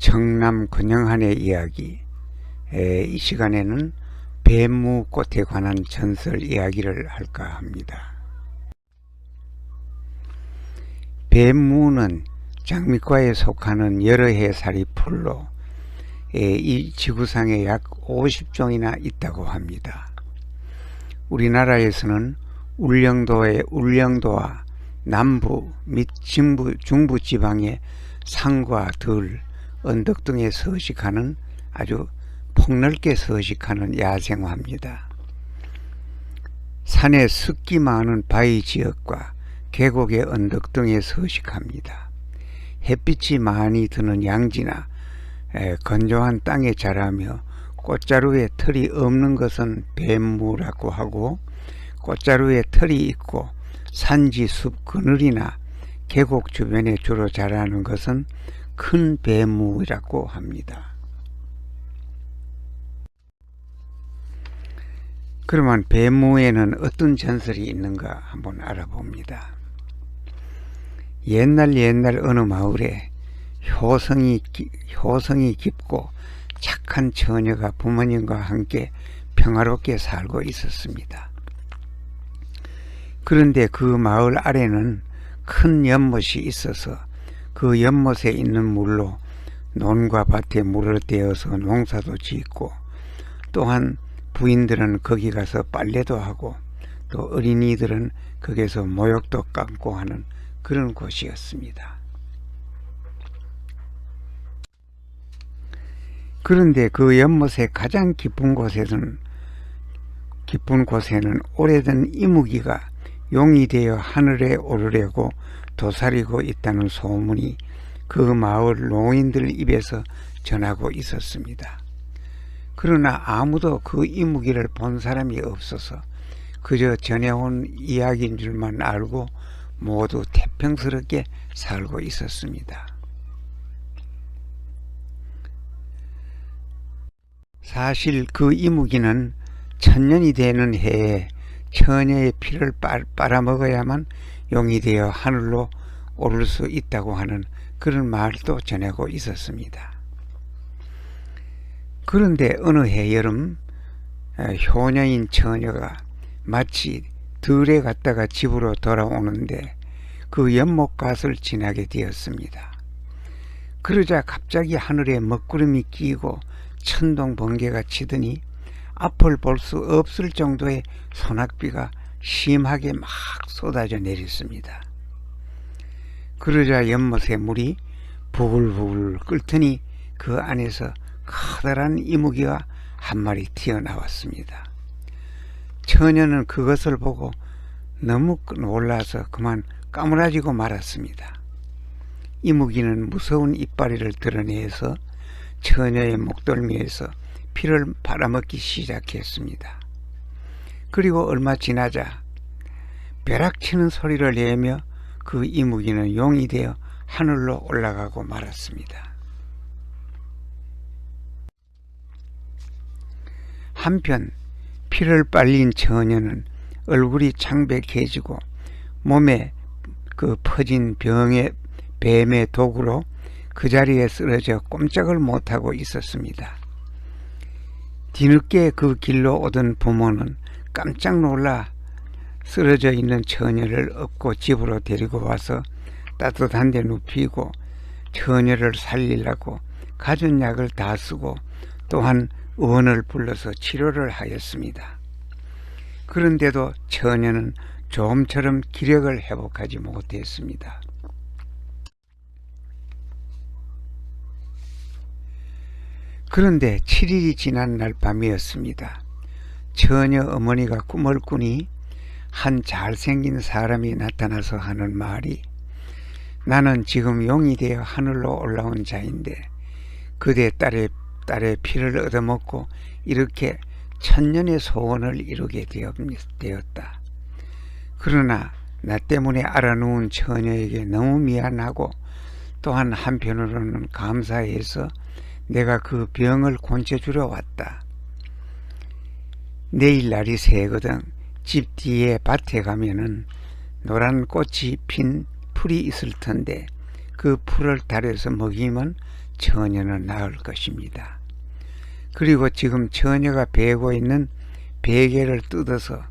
청남 권영한의 이야기. 이 시간에는 뱀무꽃에 관한 전설 이야기를 할까 합니다. 뱀무는 장미과에 속하는 여러 해살이 풀로 이 지구상에 약 50종이나 있다고 합니다. 우리나라에서는 울릉도와 남부 및 중부 지방의 산과 들, 언덕 등에 서식하는 아주 폭넓게 서식하는 야생화입니다. 산에 습기 많은 바위 지역과 계곡의 언덕 등에 서식합니다. 햇빛이 많이 드는 양지나 건조한 땅에 자라며 꽃자루에 털이 없는 것은 뱀무라고 하고, 꽃자루에 털이 있고 산지 숲 그늘이나 계곡 주변에 주로 자라는 것은 큰 뱀무라고 합니다. 그러면 뱀무에는 어떤 전설이 있는가 한번 알아봅니다. 옛날 어느 마을에 효성이 깊고 착한 처녀가 부모님과 함께 평화롭게 살고 있었습니다. 그런데 그 마을 아래는 큰 연못이 있어서 그 연못에 있는 물로 논과 밭에 물을 떼어서 농사도 짓고, 또한 부인들은 거기 가서 빨래도 하고 또 어린이들은 거기서 모욕도 감고 하는 그런 곳이었습니다. 그런데 그 연못의 가장 깊은 곳에는 오래된 이무기가 용이 되어 하늘에 오르려고 도사리고 있다는 소문이 그 마을 노인들 입에서 전하고 있었습니다. 그러나 아무도 그 이무기를 본 사람이 없어서 그저 전해온 이야기인 줄만 알고 모두 태평스럽게 살고 있었습니다. 사실 그 이무기는 천년이 되는 해에 처녀의 피를 빨아먹어야만 용이 되어 하늘로 오를 수 있다고 하는 그런 말도 전하고 있었습니다. 그런데 어느 해 여름, 효녀인 처녀가 마치 들에 갔다가 집으로 돌아오는데 그 연못갓을 지나게 되었습니다. 그러자 갑자기 하늘에 먹구름이 끼고 천둥 번개가 치더니 앞을 볼 수 없을 정도의 소낙비가 심하게 막 쏟아져 내렸습니다. 그러자 연못의 물이 부글부글 끓더니 그 안에서 커다란 이무기가 한 마리 튀어나왔습니다. 처녀는 그것을 보고 너무 놀라서 그만 까무라지고 말았습니다. 이무기는 무서운 이빨을 드러내서 처녀의 목덜미에서 피를 빨아먹기 시작했습니다. 그리고 얼마 지나자 벼락치는 소리를 내며 그 이무기는 용이 되어 하늘로 올라가고 말았습니다. 한편 피를 빨린 처녀는 얼굴이 창백해지고 몸에 그 퍼진 뱀의 독으로 그 자리에 쓰러져 꼼짝을 못하고 있었습니다. 뒤늦게 그 길로 오던 부모는 깜짝 놀라 쓰러져 있는 처녀를 업고 집으로 데리고 와서 따뜻한 데 눕히고 처녀를 살리려고 가진 약을 다 쓰고 또한 의원을 불러서 치료를 하였습니다. 그런데도 처녀는 좀처럼 기력을 회복하지 못했습니다. 그런데 7일이 지난 날 밤이었습니다. 처녀 어머니가 꿈을 꾸니 한 잘생긴 사람이 나타나서 하는 말이, 나는 지금 용이 되어 하늘로 올라온 자인데 그대 딸의 피를 얻어먹고 이렇게 천년의 소원을 이루게 되었다. 그러나 나 때문에 알아누운 처녀에게 너무 미안하고 또한 한편으로는 감사해서 내가 그 병을 고쳐주러 왔다. 내일 날이 새거든 집 뒤에 밭에 가면은 노란 꽃이 핀 풀이 있을 텐데 그 풀을 달에서 먹이면 처녀는 나을 것입니다. 그리고 지금 처녀가 베고 있는 베개를 뜯어서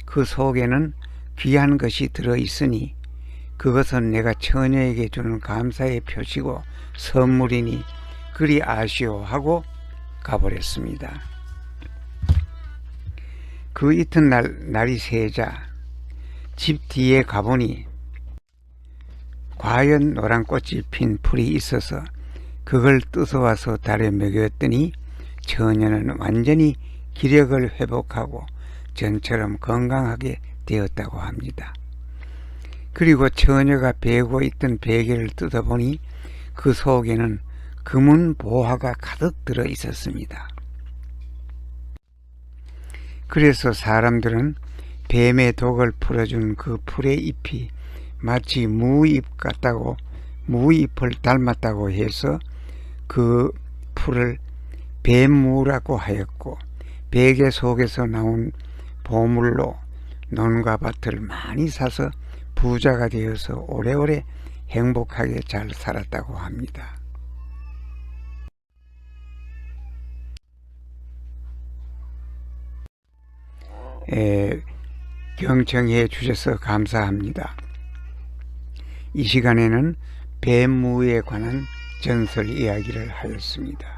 그 속에는 귀한 것이 들어있으니 그것은 내가 처녀에게 주는 감사의 표시고 선물이니 그리 아시오 하고 가버렸습니다. 그 이튿날 날이 새자 집 뒤에 가보니 과연 노란 꽃이 핀 풀이 있어서 그걸 뜯어와서 달에 먹였더니 처녀는 완전히 기력을 회복하고 전처럼 건강하게 되었다고 합니다. 그리고 처녀가 베고 있던 베개를 뜯어보니 그 속에는 금은 보화가 가득 들어 있었습니다. 그래서 사람들은 뱀의 독을 풀어준 그 풀의 잎이 마치 무잎 같다고, 무잎을 닮았다고 해서 그 풀을 뱀무라고 하였고, 베개 속에서 나온 보물로 논과 밭을 많이 사서 부자가 되어서 오래오래 행복하게 잘 살았다고 합니다. 경청해 주셔서 감사합니다. 이 시간에는 뱀무에 관한 전설 이야기를 하였습니다.